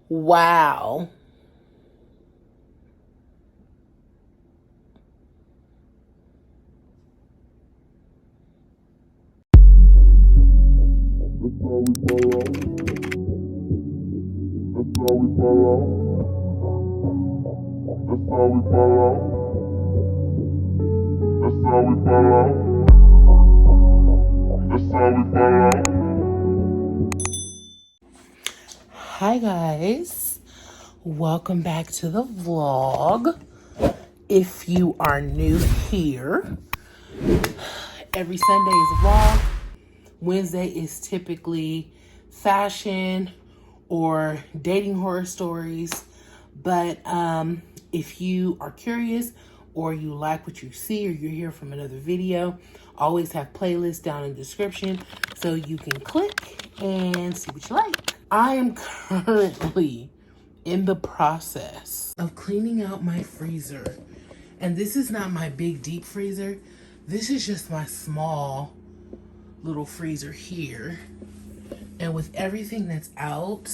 Wow. Hi guys, welcome back to the vlog. If you are new here, every Sunday is a vlog. Wednesday is typically fashion or dating horror stories. But if you are curious or you like what you see or you're here from another video, I always have playlists down in the description so you can click and see what you like. I am currently in the process of cleaning out my freezer. And this is not my big deep freezer. This is just my small little freezer here. And with everything that's out,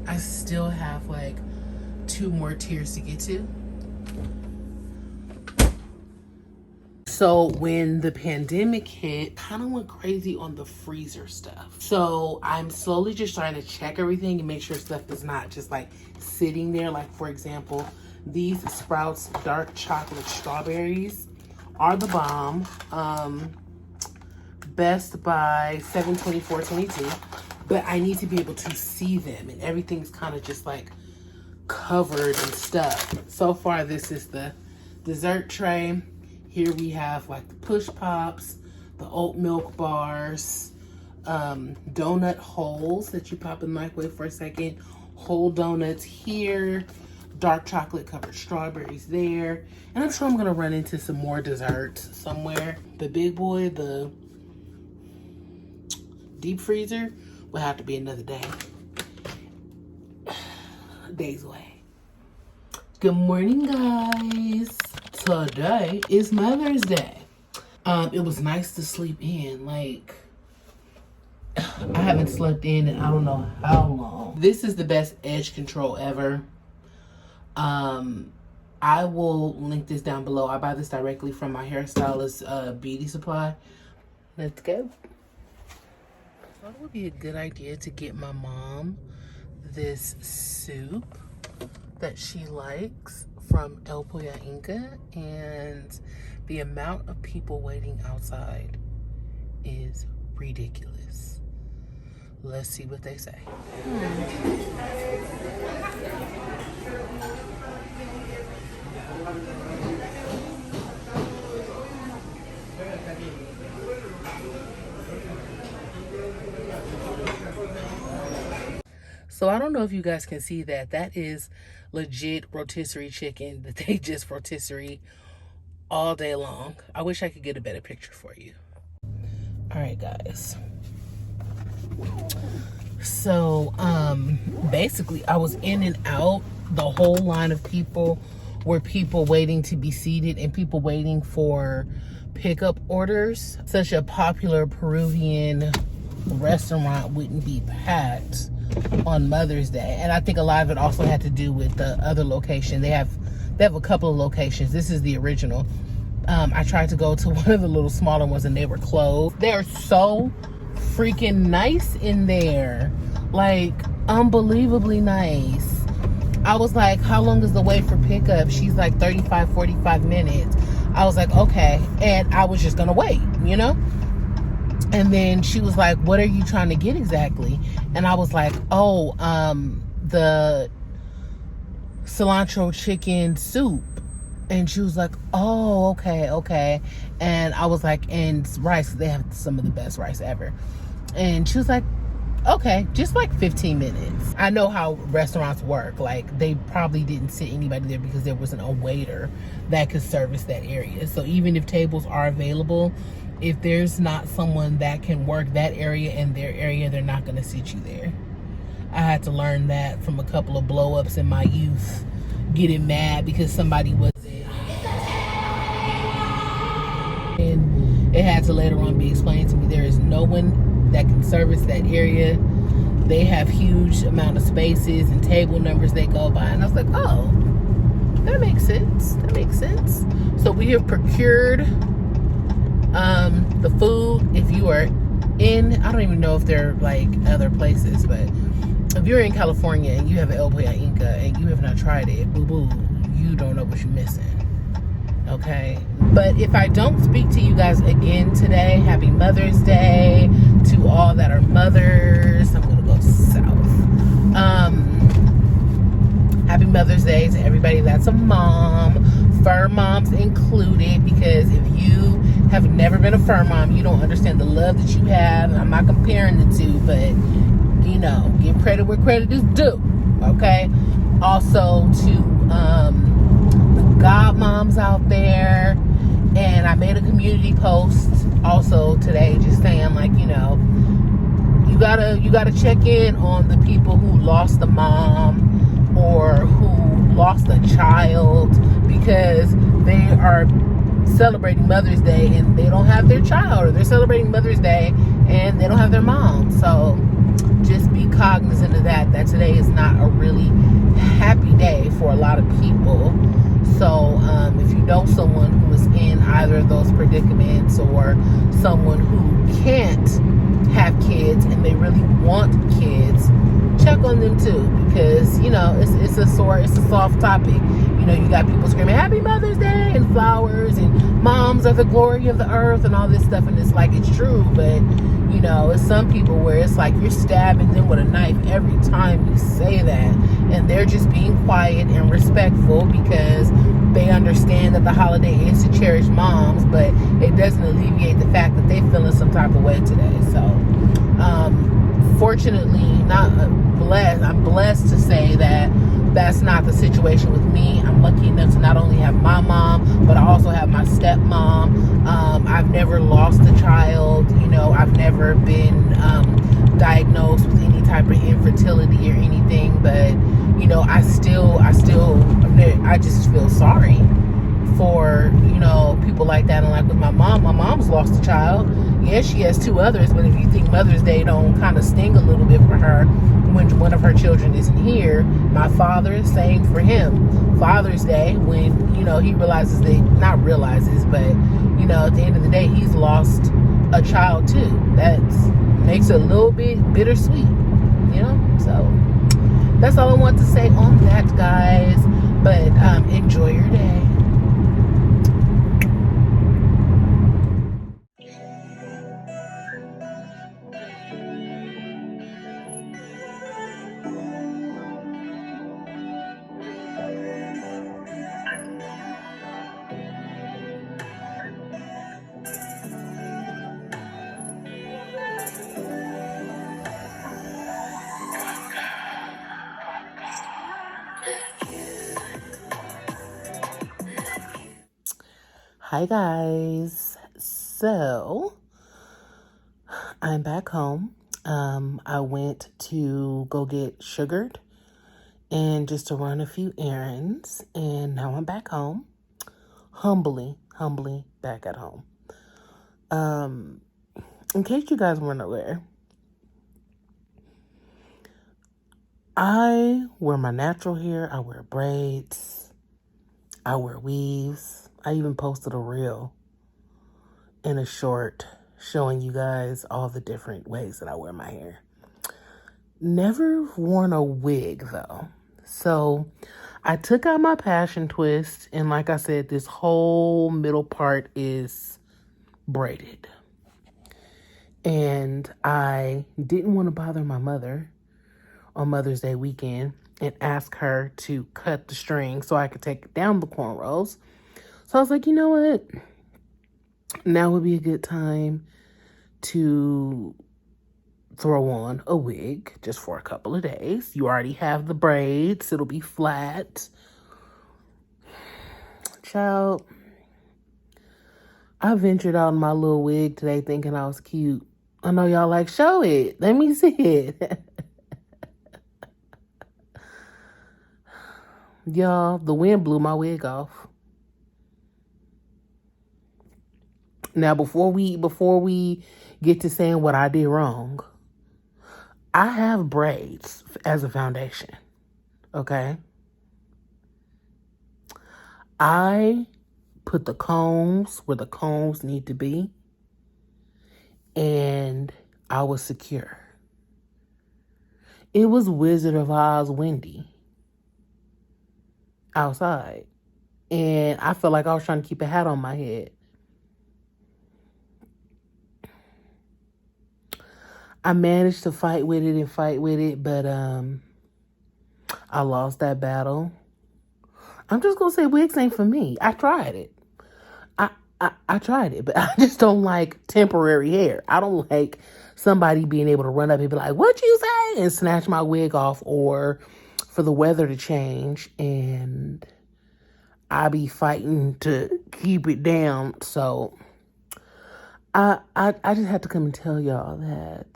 I still have like 2 more tiers to get to. So when the pandemic hit, kind of went crazy on the freezer stuff. So I'm slowly just trying to check everything and make sure stuff is not just like sitting there. Like for example, these Sprouts dark chocolate strawberries are the bomb. Best by 7/24/22, but I need to be able to see them, and everything's kind of just like covered and stuff. So far, this is the dessert tray. Here we have like the push pops, the oat milk bars, donut holes that you pop in the microwave for a second, whole donuts here, dark chocolate covered strawberries there, and I'm sure I'm gonna run into some more desserts somewhere. The big boy, the deep freezer, will have to be another day. Days away. Good morning, guys. Today is Mother's Day. It was nice to sleep in. Like, I haven't slept in I don't know how long. This is the best edge control ever. I will link this down below. I buy this directly from my hairstylist, Beauty Supply. Let's go. I thought it would be a good idea to get my mom this soup that she likes from El Pollo Inca, and the amount of people waiting outside is ridiculous. Let's see what they say. So I don't know if you guys can see that. That is legit rotisserie chicken that they just rotisserie all day long. I wish I could get a better picture for you. All right, guys. So basically I was in and out. The whole line of people were people waiting to be seated and people waiting for pickup orders. Such a popular Peruvian restaurant wouldn't be packed on Mother's Day. And I think a lot of it also had to do with the other location. They have a couple of locations. This is the original. I tried to go to one of the little smaller ones and they were closed. They're so freaking nice in there. Like, unbelievably nice. I was like, how long is the wait for pickup? She's like 35-45 minutes. I was like, okay. And I was just gonna wait, you know? And then she was like, what are you trying to get exactly? And I was like, oh, the cilantro chicken soup. And she was like, oh, okay. And I was like, and rice, they have some of the best rice ever. And she was like, okay, just like 15 minutes. I know how restaurants work. Like, they probably didn't sit anybody there because there wasn't a waiter that could service that area. So even if tables are available, if there's not someone that can work that area in their area, they're not going to sit you there. I had to learn that from a couple of blow-ups in my youth, getting mad because somebody was there. And it had to later on be explained to me, there is no one that can service that area. they have huge amount of spaces and table numbers they go by. And I was like, oh, that makes sense. That makes sense. So we have procured the food. If you are in, I don't even know if there are like other places, but if you're in California and you have an El Pollo Inca and you have not tried it, boo-boo, you don't know what you're missing. Okay? But if I don't speak to you guys again today, happy Mother's Day to all that are mothers. I'm going to go south. Happy Mother's Day to everybody that's a mom, fur moms included, because if you have never been a fur mom, you don't understand the love that you have. I'm not comparing the two, but you know, give credit where credit is due. Okay? Also to the god moms out there, and I made a community post also today just saying, like, you know, you gotta check in on the people who lost a mom or who lost a child, because they are celebrating Mother's Day and they don't have their child, or they're celebrating Mother's Day and they don't have their mom. So just be cognizant of that today is not a really happy day for a lot of people. So if you know someone who is in either of those predicaments, or someone who can't have kids and they really want kids, check on them too, because you know it's a soft topic. You know, you got people screaming Happy Mother's Day and flowers and moms are the glory of the earth and all this stuff, and it's like, it's true, but you know, it's some people where it's like you're stabbing them with a knife every time you say that, and they're just being quiet and respectful because they understand that the holiday is to cherish moms, but it doesn't alleviate the fact that they feel in some type of way today. So fortunately, I'm blessed to say that that's not the situation with me. I'm lucky enough to not only have my mom, but I also have my stepmom. I've never lost a child. You know, I've never been diagnosed with any type of infertility or anything. But you know, I just feel sorry for, you know, people like that. And like with my mom's lost a child. Yes, she has two others, but if you think Mother's Day don't kind of sting a little bit for her when one of her children isn't here, my father, same for him. Father's Day, when, you know, he realizes not realizes, but, you know, at the end of the day, he's lost a child too. That makes it a little bit bittersweet, you know? So that's all I want to say on that, guys. But enjoy your day. Hi guys, so I'm back home. I went to go get sugared and just to run a few errands, and now I'm back home, humbly back at home. In case you guys weren't aware, I wear my natural hair, I wear braids, I wear weaves. I even posted a reel in a short showing you guys all the different ways that I wear my hair. Never worn a wig though. So I took out my passion twist, and like I said, this whole middle part is braided. And I didn't want to bother my mother on Mother's Day weekend and ask her to cut the string so I could take down the cornrows. So I was like, you know what? Now would be a good time to throw on a wig just for a couple of days. You already have the braids. It'll be flat. Child, I ventured out in my little wig today thinking I was cute. I know y'all like, show it. Let me see it. Y'all, the wind blew my wig off. Now, before we get to saying what I did wrong, I have braids as a foundation, okay? I put the combs where the combs need to be, and I was secure. It was Wizard of Oz windy outside, and I felt like I was trying to keep a hat on my head. I managed to fight with it, but I lost that battle. I'm just gonna say wigs ain't for me. I tried it. I tried it, but I just don't like temporary hair. I don't like somebody being able to run up and be like, "What'd you say?" and snatch my wig off, or for the weather to change and I be fighting to keep it down. So I just had to come and tell y'all that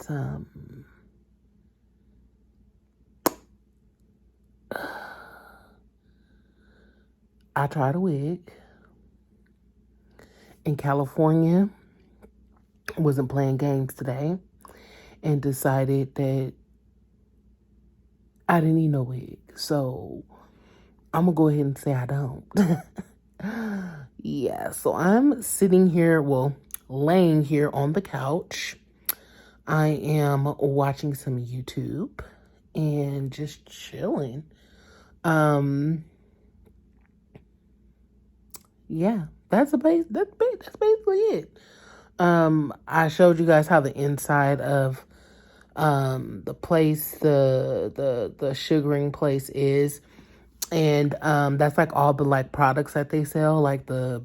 I tried a wig in California, wasn't playing games today, and decided that I didn't need no wig. So I'm gonna go ahead and say I don't. Yeah, so I'm sitting here, well, laying here on the couch. I am watching some YouTube and just chilling. Yeah, that's basically it. I showed you guys how the inside of the place, the sugaring place is, and that's like all the like products that they sell, like the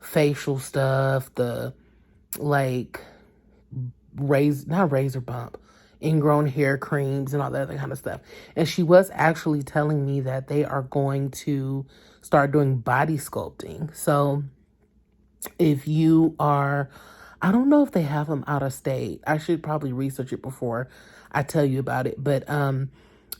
facial stuff, the like not razor bump, ingrown hair creams and all that other kind of stuff. And she was actually telling me that they are going to start doing body sculpting. So if you are, I don't know if they have them out of state. I should probably research it before I tell you about it. But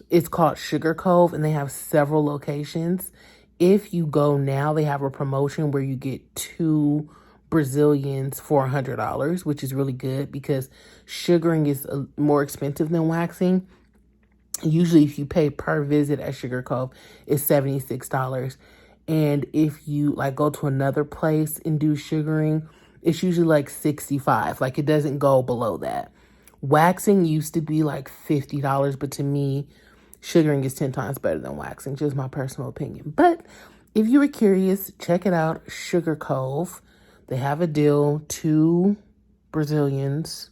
it's called Sugar Cove, and they have several locations. If you go now, they have a promotion where you get 2 Brazilians for $100, which is really good because sugaring is more expensive than waxing. Usually, if you pay per visit at Sugar Cove, it's $76. And if you like go to another place and do sugaring, it's usually like $65. Like it doesn't go below that. Waxing used to be like $50, but to me, sugaring is 10 times better than waxing, just my personal opinion. But if you were curious, check it out, Sugar Cove. They have a deal, 2 Brazilians,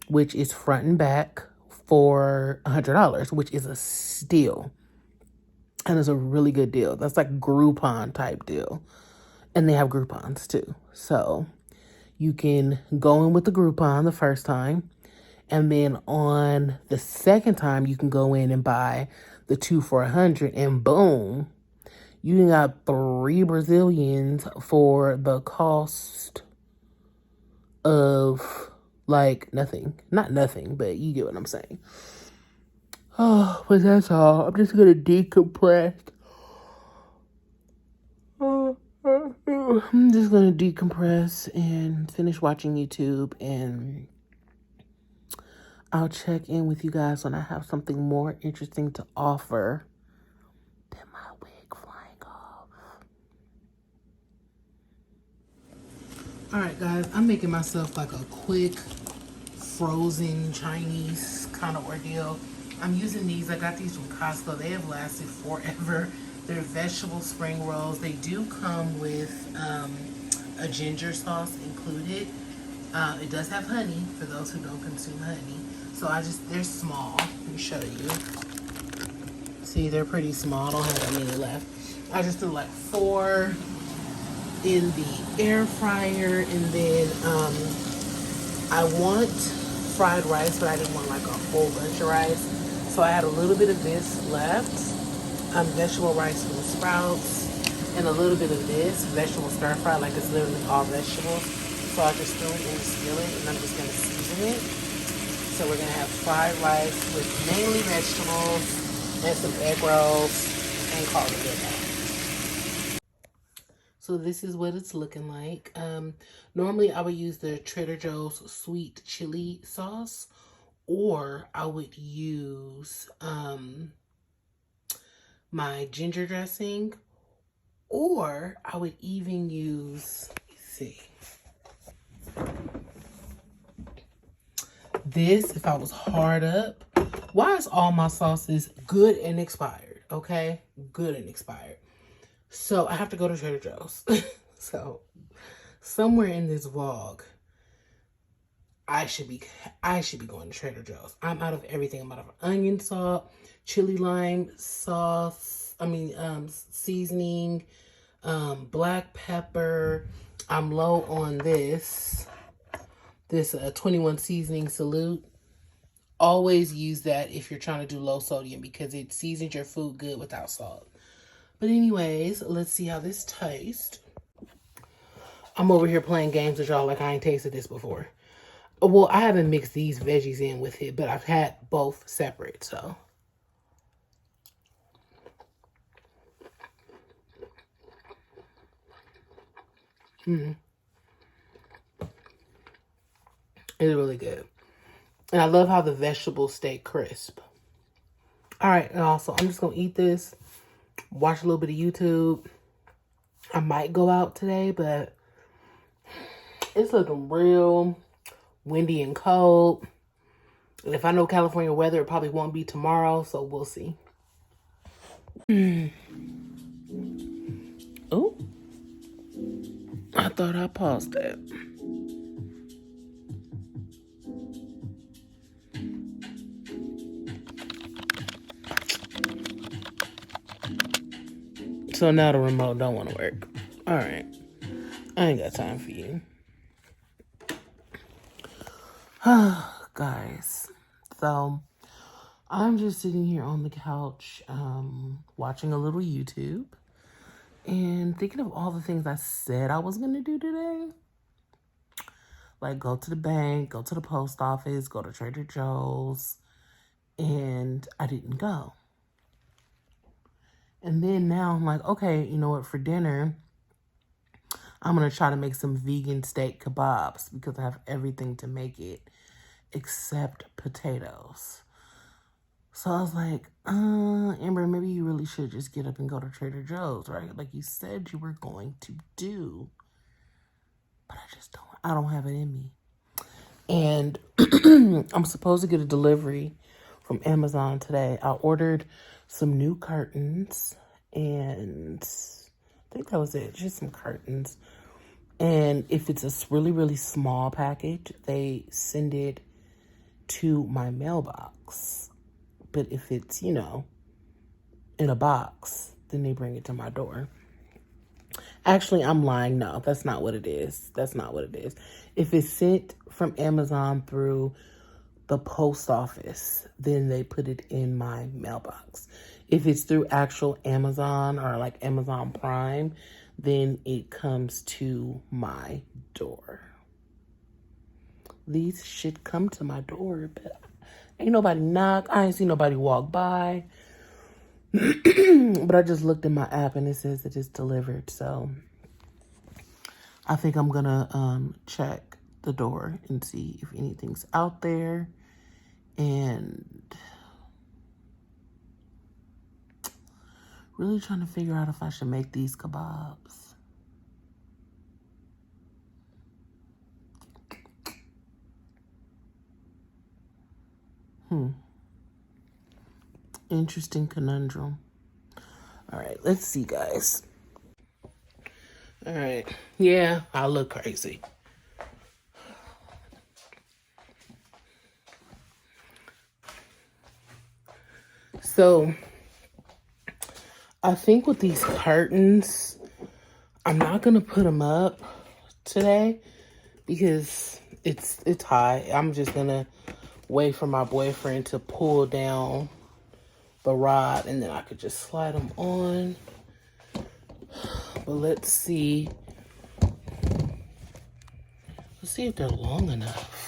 which is front and back for $100, which is a steal. And it's a really good deal. That's like Groupon type deal. And they have Groupons too. So you can go in with the Groupon the first time. And then on the second time, you can go in and buy the 2 for $100. And boom, you got 3 Brazilians for the cost of like nothing. Not nothing, but you get what I'm saying. Oh, but that's all. I'm just gonna decompress. I'm just gonna decompress and finish watching YouTube, and I'll check in with you guys when I have something more interesting to offer than my wig flying off. Alright guys, I'm making myself like a quick frozen Chinese kind of ordeal. I'm using these. I got these from Costco. They have lasted forever. They're vegetable spring rolls. They do come with a ginger sauce included. It does have honey for those who don't consume honey. So they're small. Let me show you. See, they're pretty small. I don't have that many left. I just threw like 4 in the air fryer, and then I want fried rice, but I didn't want like a whole bunch of rice. So I had a little bit of this left, vegetable rice from Sprouts, and a little bit of this, vegetable stir fry, like it's literally all vegetables. So I just threw it in the skillet, and I'm just gonna season it. So we're gonna have fried rice with mainly vegetables and some egg rolls, and call it a good night. So this is what it's looking like. Normally I would use the Trader Joe's sweet chili sauce, or I would use my ginger dressing, or I would even use, let's see, this if I was hard up. Why is all my sauces good and expired? Okay, good and expired. So I have to go to Trader Joe's. So somewhere in this vlog, I should be going to Trader Joe's. I'm out of everything. I'm out of onion salt, chili lime sauce, seasoning, black pepper. I'm low on this 21 seasoning salute. Always use that if you're trying to do low sodium because it seasons your food good without salt. But anyways, let's see how this tastes. I'm over here playing games with y'all like I ain't tasted this before. Well, I haven't mixed these veggies in with it, but I've had both separate, so. It's really good. And I love how the vegetables stay crisp. All right, y'all, so I'm just going to eat this, watch a little bit of YouTube. I might go out today, but it's looking real windy and cold. And if I know California weather, it probably won't be tomorrow, so we'll see. Oh, I thought I paused that. So now the remote don't want to work. All right. I ain't got time for you. Guys. So, I'm just sitting here on the couch, watching a little YouTube. And thinking of all the things I said I was going to do today. Like go to the bank, go to the post office, go to Trader Joe's. And I didn't go. And then now I'm like, okay, you know what, for dinner, I'm going to try to make some vegan steak kebabs because I have everything to make it except potatoes. So I was like, Amber, maybe you really should just get up and go to Trader Joe's, right? Like you said you were going to do. But I don't have it in me. And I'm supposed to get a delivery from Amazon today. I ordered some new curtains, and I think that was it, just some curtains. And if it's a really, really small package, they send it to my mailbox. But if it's, in a box, then they bring it to my door. Actually, I'm lying. No, that's not what it is. That's not what it is. If it's sent from Amazon through the post office, then they put it in my mailbox. If it's through actual Amazon or like Amazon Prime, then it comes to my door. These should come to my door, but ain't nobody knock. I ain't seen nobody walk by. But I just looked in my app and it says it is delivered. So I think I'm gonna check the door and see if anything's out there. And really trying to figure out if I should make these kebabs. Interesting conundrum. All right, let's see, guys. All right. Yeah, I look crazy. So, I think with these curtains, I'm not going to put them up today because it's high. I'm just going to wait for my boyfriend to pull down the rod and then I could just slide them on. But let's see. Let's see if they're long enough.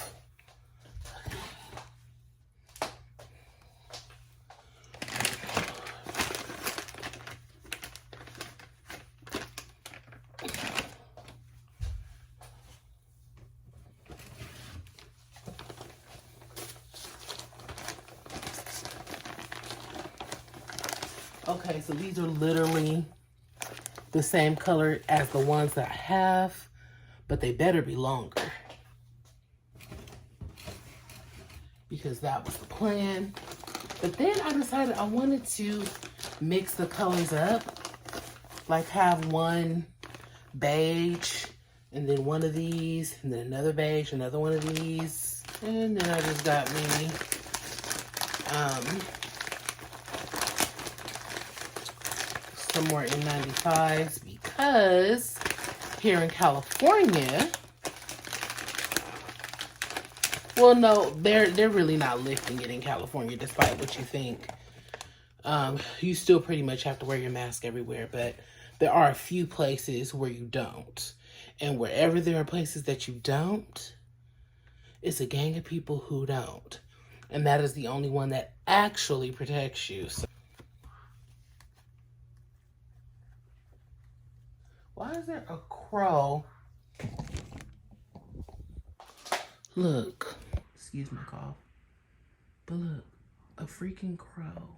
Okay, so these are literally the same color as the ones that I have, but they better be longer, because that was the plan. But then I decided I wanted to mix the colors up, like have one beige, and then one of these, and then another beige, another one of these. And then I just got me some more N95s, because here in California, well, no, they're really not lifting it in California, despite what you think. You still pretty much have to wear your mask everywhere, but there are a few places where you don't. And wherever there are places that you don't, it's a gang of people who don't. And that is the only one that actually protects you. So, why is there a crow? Look. Excuse my cough. But look, a freaking crow.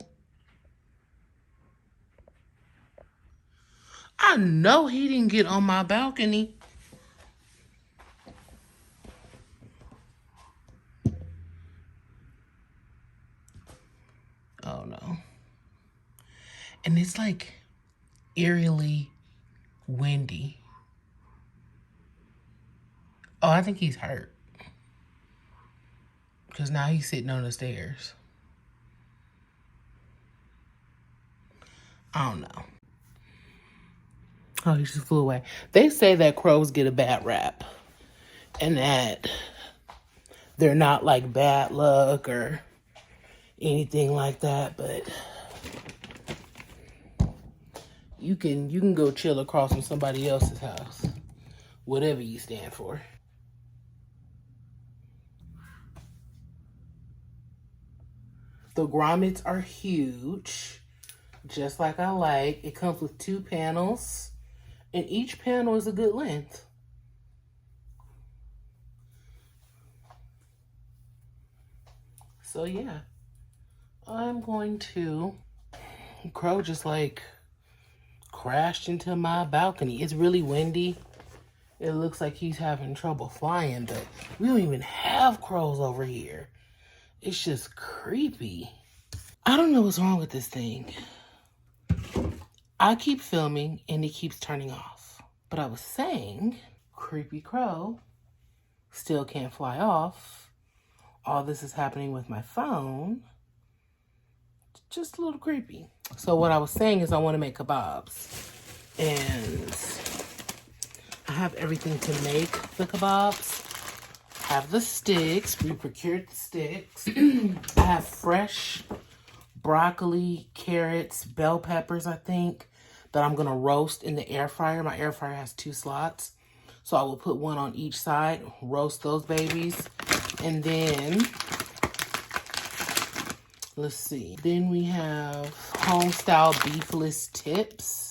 I know he didn't get on my balcony. Oh no. And it's like eerily windy. Oh, I think he's hurt, because now he's sitting on the stairs. I don't know. Oh, he just flew away. They say that crows get a bad rap, and that they're not like bad luck or anything like that, but you can go chill across from somebody else's house, whatever you stand for. The grommets are huge, just like I like. It comes with 2 panels, and each panel is a good length. So yeah, I'm going to... Crow just like crashed into my balcony. It's really windy. It looks like he's having trouble flying, but we don't even have crows over here. It's just creepy. I don't know what's wrong with this thing. I keep filming and it keeps turning off. But I was saying, creepy crow still can't fly off. All this is happening with my phone. Just a little creepy. So what I was saying is I want to make kebabs. And I have everything to make the kebabs. I have the sticks. We procured the sticks. I have fresh broccoli, carrots, bell peppers, I think, that I'm going to roast in the air fryer. My air fryer has 2 slots. So I will put one on each side, roast those babies. And then, let's see. Then we have home-style beefless tips.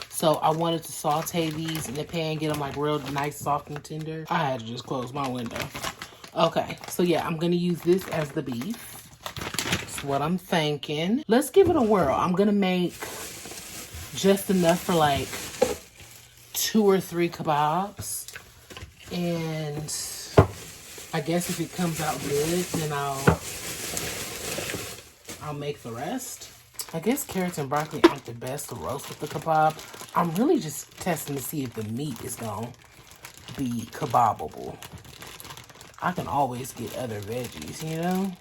So I wanted to saute these in the pan, get them like real nice, soft and tender. I had to just close my window. Okay, so yeah, I'm going to use this as the beef. That's what I'm thinking. Let's give it a whirl. I'm going to make just enough for like 2 or 3 kebabs. And I guess if it comes out good, then I'll make the rest. I guess carrots and broccoli aren't the best to roast with the kebab. I'm really just testing to see if the meat is going to be kebabable. I can always get other veggies, you know?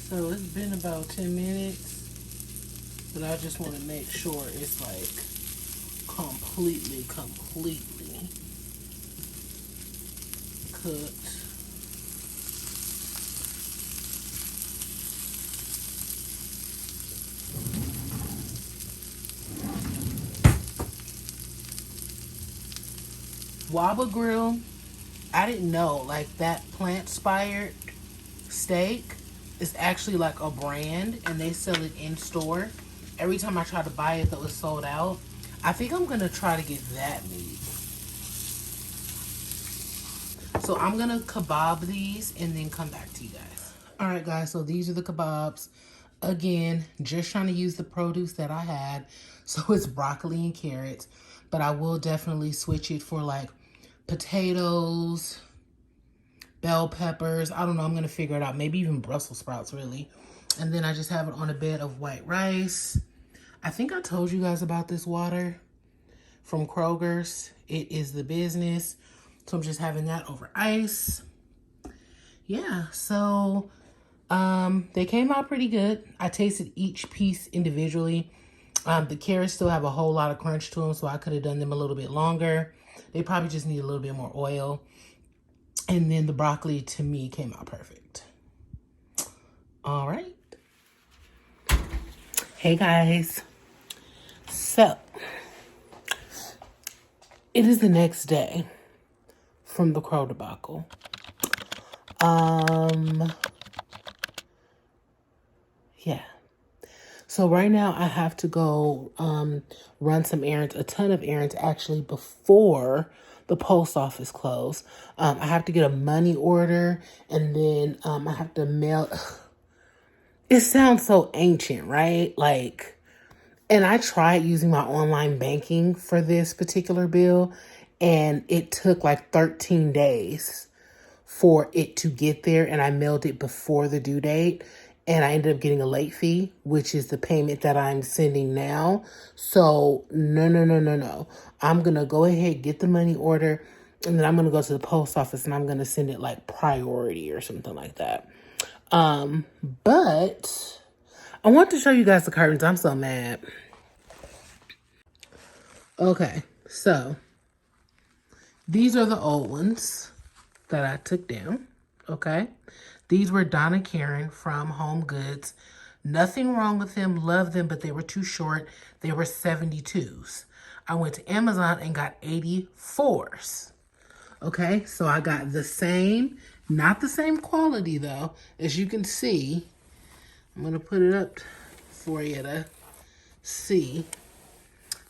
So it's been about 10 minutes, but I just want to make sure it's like completely cooked. Waba Grill, I didn't know, like that plant-inspired steak is actually like a brand and they sell it in store. Every time I try to buy it though, it's sold out. I think I'm gonna try to get that meat. So I'm gonna kebab these and then come back to you guys. All right guys, so these are the kebabs. Again, just trying to use the produce that I had. So it's broccoli and carrots, but I will definitely switch it for like potatoes, bell peppers. I don't know, I'm gonna figure it out. Maybe even Brussels sprouts, really. And then I just have it on a bed of white rice. I think I told you guys about this water from Kroger's. It is the business. So I'm just having that over ice. Yeah, so they came out pretty good. I tasted each piece individually. The carrots still have a whole lot of crunch to them, so I could have done them a little bit longer. They probably just need a little bit more oil. And then the broccoli, to me, came out perfect. All right. Hey, guys. So, it is the next day from the Crow debacle. Yeah. So right now I have to go run some errands, a ton of errands actually, before the post office close. I have to get a money order, and then I have to mail. It sounds so ancient, right? Like, and I tried using my online banking for this particular bill, and it took like 13 days for it to get there, and I mailed it before the due date. And I ended up getting a late fee, which is the payment that I'm sending now. So, no. I'm going to go ahead, get the money order, and then I'm going to go to the post office and I'm going to send it like priority or something like that. But I want to show you guys the curtains. I'm so mad. Okay, so these are the old ones that I took down, okay? These were Donna Karen from Home Goods. Nothing wrong with them, love them, but they were too short. They were 72s. I went to Amazon and got 84s. Okay, so I got the same, not the same quality though. As you can see, I'm gonna put it up for you to see.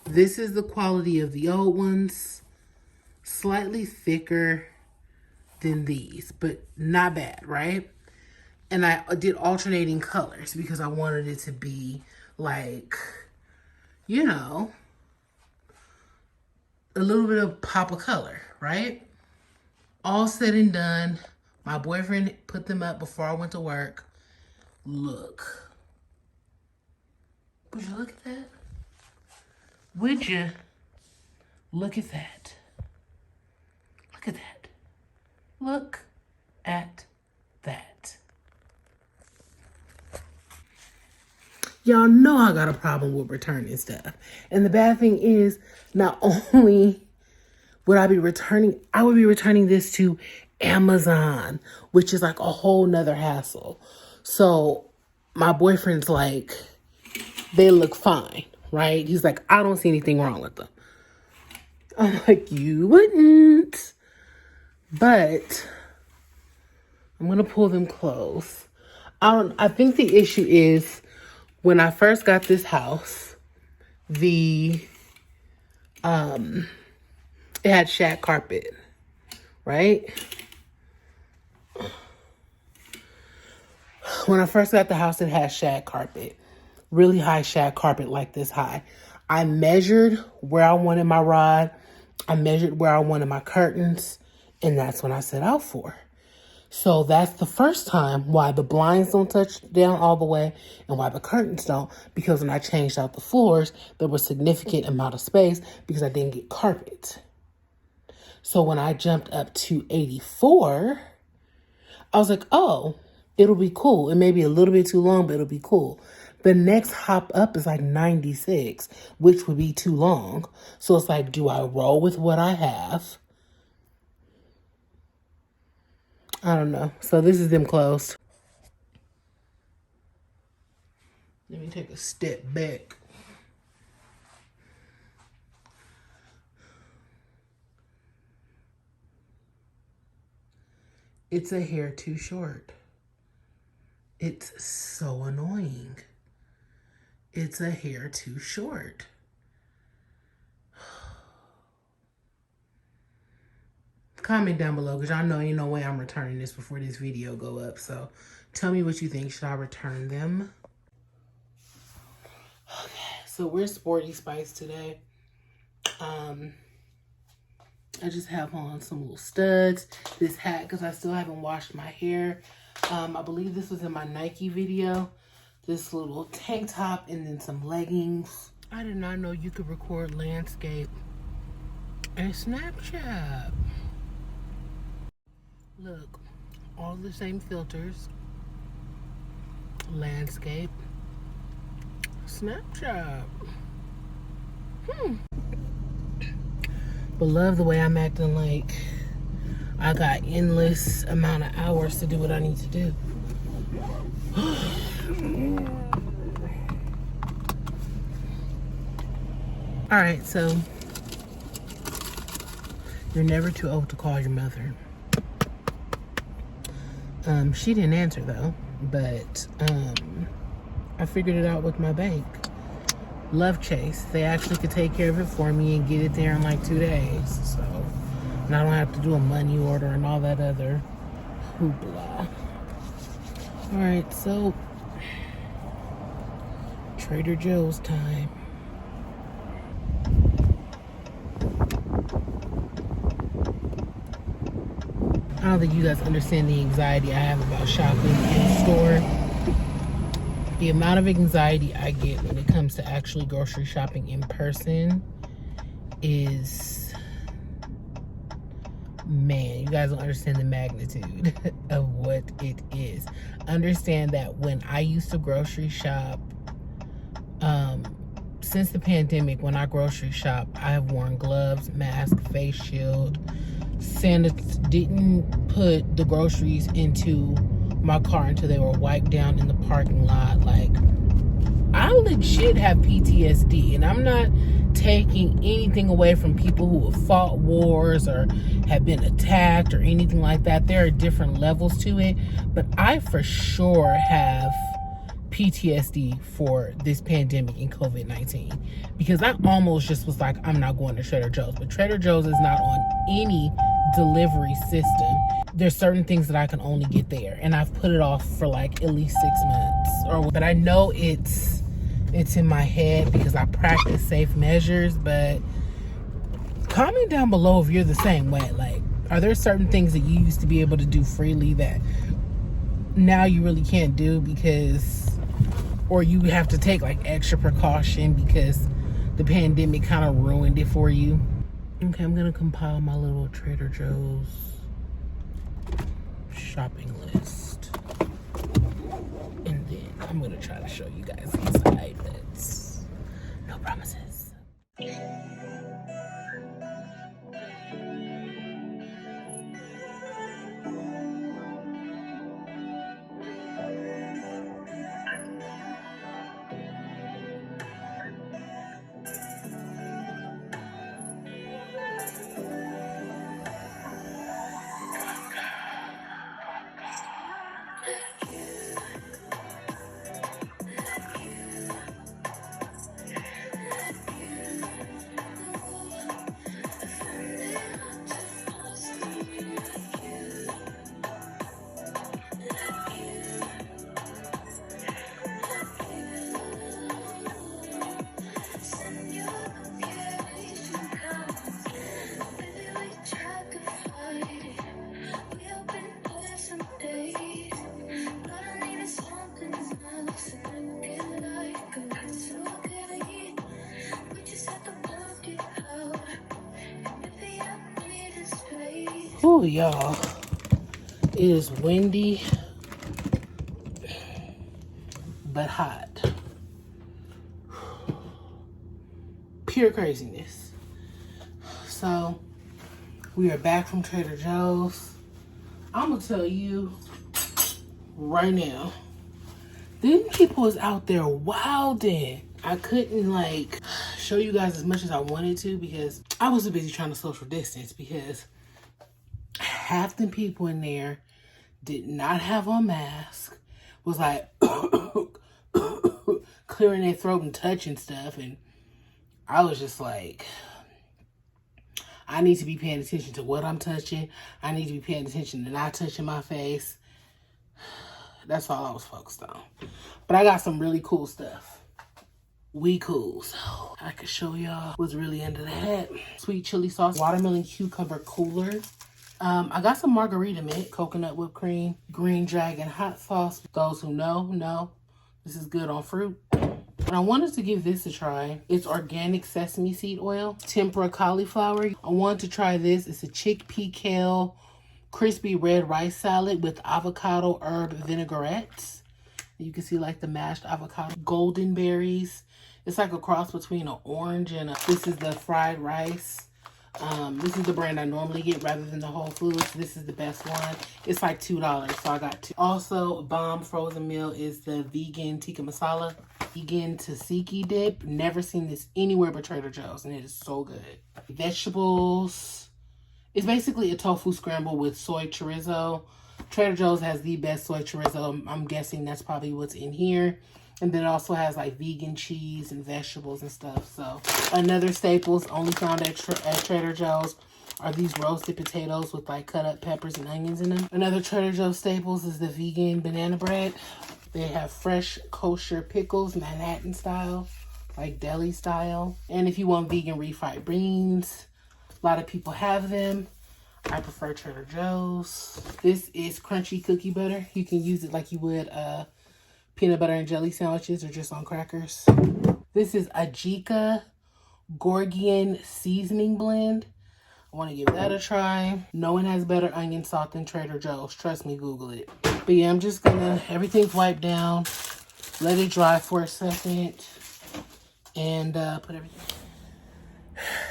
This is the quality of the old ones. Slightly thicker than these, but not bad, right? And I did alternating colors because I wanted it to be like, you know, a little bit of pop of color, right? All said and done, my boyfriend put them up before I went to work. Look. Would you look at that? Would you look at that? Look at that. Look at that. Y'all know I got a problem with returning stuff. And the bad thing is, not only would I be returning, I would be returning this to Amazon, which is like a whole nother hassle. So my boyfriend's like, they look fine, right? He's like, I don't see anything wrong with them. I'm like, you wouldn't. But I'm going to pull them close. I think the issue is when I first got this house, it had shag carpet, right? When I first got the house, it had shag carpet, really high shag carpet, like this high. I measured where I wanted my rod. I measured where I wanted my curtains. And that's what I set out for. So that's the first time why the blinds don't touch down all the way and why the curtains don't. Because when I changed out the floors, there was a significant amount of space because I didn't get carpet. So when I jumped up to 84, I was like, oh, it'll be cool. It may be a little bit too long, but it'll be cool. The next hop up is like 96, which would be too long. So it's like, do I roll with what I have? I don't know. So this is them closed. Let me take a step back. It's a hair too short. It's so annoying. It's a hair too short. Comment down below, because y'all know ain't no way I'm returning this before this video go up. So tell me what you think. Should I return them? Okay, so we're Sporty Spice today. I just have on some little studs. This hat, because I still haven't washed my hair. I believe this was in my Nike video. This little tank top and then some leggings. I did not know you could record landscape and Snapchat. Look, all the same filters. Landscape, Snapchat. But love the way I'm acting like I got endless amount of hours to do what I need to do. All right, so you're never too old to call your mother. She didn't answer though, but I figured it out with my bank. Love Chase. They actually could take care of it for me and get it there in like 2 days. So, and I don't have to do a money order and all that other hoopla. All right, so Trader Joe's time. I don't think you guys understand the anxiety I have about shopping in store. The amount of anxiety I get when it comes to actually grocery shopping in person is, man, you guys don't understand the magnitude of what it is. Understand that when I used to grocery shop, since the pandemic, when I grocery shop, I have worn gloves, mask, face shield. Santa didn't put the groceries into my car until they were wiped down in the parking lot. Like, I legit have PTSD, and I'm not taking anything away from people who have fought wars or have been attacked or anything like that. There are different levels to it, but I for sure have PTSD for this pandemic and COVID-19, because I almost just was like, I'm not going to Trader Joe's, but Trader Joe's is not on any delivery system. There's certain things that I can only get there, and I've put it off for like at least 6 months. But I know it's in my head because I practice safe measures. But comment down below if you're the same way. Like, are there certain things that you used to be able to do freely that now you really can't do because, or you have to take like extra precaution because the pandemic kind of ruined it for you? Okay, I'm gonna compile my little Trader Joe's shopping list, and then I'm gonna try to show you guys inside, but no promises. Oh, y'all, it is windy but hot. Pure craziness. So we are back from Trader Joe's. I'm gonna tell you right now, them people is out there wilding. I couldn't like show you guys as much as I wanted to because I was too busy trying to social distance, because half the people in there did not have on masks, was like clearing their throat and touching stuff, and I was just like, I need to be paying attention to what I'm touching. I need to be paying attention to not touching my face. That's all I was focused on. But I got some really cool stuff. We cool, so I could show y'all what's really into that. Sweet chili sauce, watermelon cucumber cooler. I got some margarita mint, coconut whipped cream, green dragon hot sauce. Those who know, this is good on fruit. And I wanted to give this a try. It's organic sesame seed oil, tempura cauliflower. I wanted to try this. It's a chickpea kale crispy red rice salad with avocado herb vinaigrettes. You can see like the mashed avocado, golden berries. It's like a cross between an orange and this is the fried rice. This is the brand I normally get rather than the Whole Foods. This is the best one. It's like $2, so I got two. Also, bomb frozen meal is the vegan tikka masala, vegan tzatziki dip. Never seen this anywhere but Trader Joe's, and it is so good. Vegetables. It's basically a tofu scramble with soy chorizo. Trader Joe's has the best soy chorizo. I'm guessing that's probably what's in here. And then it also has like vegan cheese and vegetables and stuff. So another staples only found at Trader Joe's are these roasted potatoes with like cut up peppers and onions in them. Another Trader Joe's staples is the vegan banana bread. They have fresh kosher pickles, Manhattan style, like deli style. And if you want vegan refried beans, a lot of people have them. I prefer Trader Joe's. This is crunchy cookie butter. You can use it like you would peanut butter and jelly sandwiches or just on crackers. This is Ajika Gorgian seasoning blend. I want to give that a try. No one has better onion salt than Trader Joe's. Trust me, Google it. But yeah, I'm just gonna, everything's wiped down. Let it dry for a second. And put everything.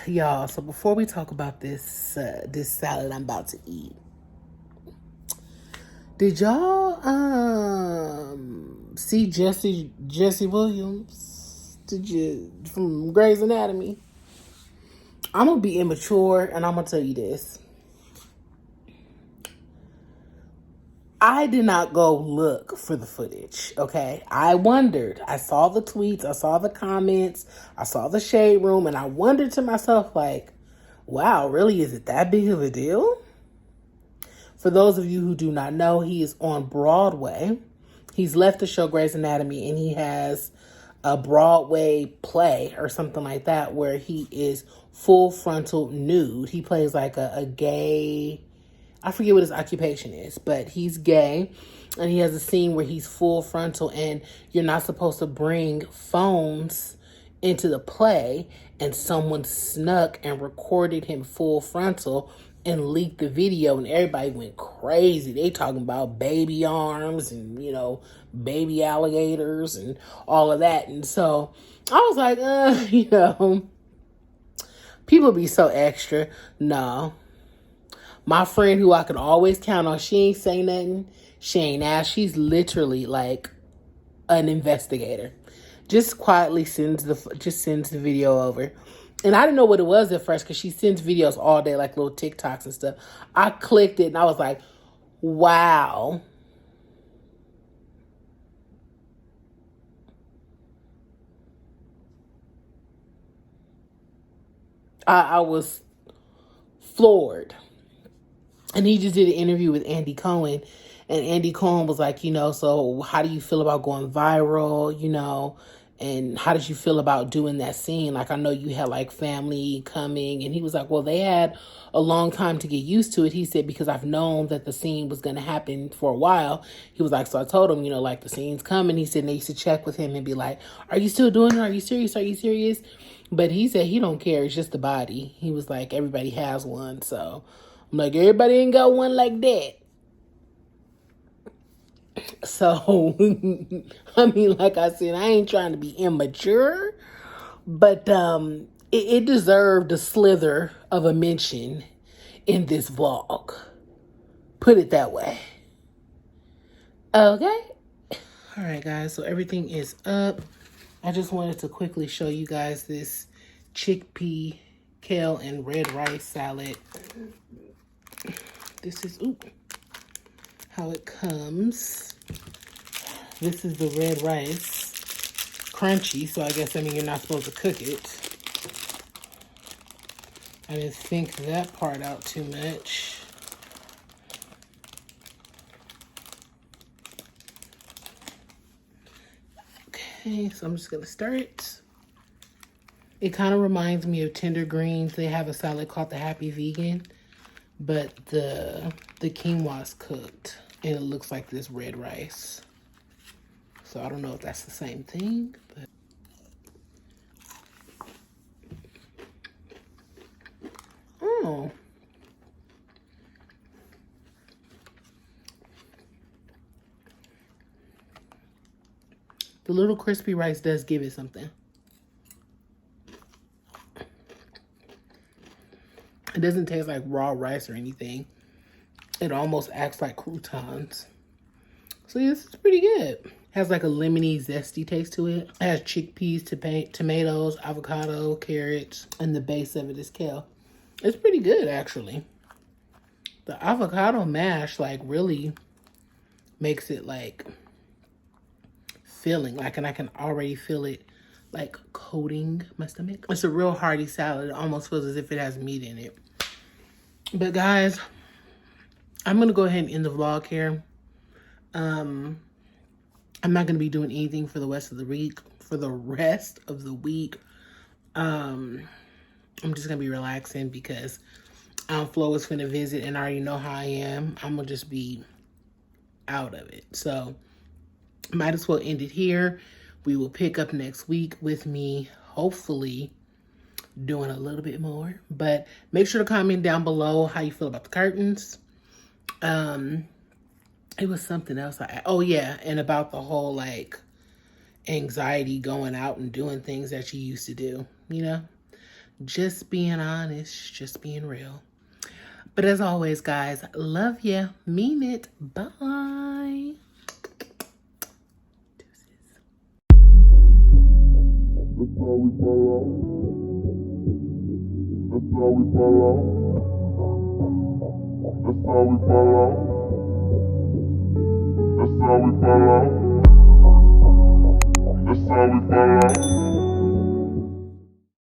Y'all, so before we talk about this this salad I'm about to eat, did y'all see Jesse Williams? Did you, from Grey's Anatomy? I'm gonna be immature and I'm gonna tell you this. I did not go look for the footage, okay? I wondered. I saw the tweets, I saw the comments, I saw the shade room, and I wondered to myself, like, wow, really, is it that big of a deal? For those of you who do not know, he is on Broadway. He's left the show Grey's Anatomy, and he has a Broadway play or something like that where he is full frontal nude. He plays like a gay, I forget what his occupation is, but he's gay, and he has a scene where he's full frontal, and you're not supposed to bring phones into the play, and someone snuck and recorded him full frontal and leaked the video, and everybody went crazy. They talking about baby arms and, you know, baby alligators and all of that. And so I was like, you know, people be so extra. No. My friend who I could always count on, she ain't say nothing. She ain't asked. She's literally like an investigator. Just quietly sends the video over. And I didn't know what it was at first because she sends videos all day, like little TikToks and stuff. I clicked it and I was like, wow. I was floored. And he just did an interview with Andy Cohen. And Andy Cohen was like, you know, so how do you feel about going viral, you know? And how did you feel about doing that scene? Like, I know you had like family coming. And he was like, well, they had a long time to get used to it. He said, because I've known that the scene was going to happen for a while. He was like, so I told him, you know, like the scene's coming. He said they used to check with him and be like, are you still doing it? Are you serious? Are you serious? But he said he don't care. It's just the body. He was like, everybody has one. So I'm like, everybody ain't got one like that. So, I mean, like I said, I ain't trying to be immature, but it deserved a slither of a mention in this vlog. Put it that way. Okay. All right, guys. So everything is up. I just wanted to quickly show you guys this chickpea, kale, and red rice salad. This is how it comes. This is the red rice, crunchy. So I guess you're not supposed to cook it. I didn't think that part out too much. Okay, so I'm just gonna stir it. It kind of reminds me of tender greens. They have a salad called the Happy Vegan, but the quinoa's cooked and it looks like this red rice. So I don't know if that's the same thing, but oh. The little crispy rice does give it something. It doesn't taste like raw rice or anything. It almost acts like croutons. So yeah, this is pretty good. Has like a lemony, zesty taste to it. It has chickpeas, tomatoes, avocado, carrots, and the base of it is kale. It's pretty good, actually. The avocado mash like really makes it like filling, like, and I can already feel it like coating my stomach. It's a real hearty salad. It almost feels as if it has meat in it. But guys, I'm gonna go ahead and end the vlog here. I'm not gonna be doing anything for the rest of the week. I'm just gonna be relaxing because Flo is finna visit and I already know how I am. I'm gonna just be out of it. So might as well end it here. We will pick up next week with me, hopefully doing a little bit more. But make sure to comment down below how you feel about the curtains. It was something else. Oh yeah, and about the whole like anxiety going out and doing things that you used to do. You know, just being honest, just being real. But as always, guys, love ya, mean it. Bye. That's how we fall out. That's how we fall out. That's how we fall out. That's how we fall out. That's how we fall out.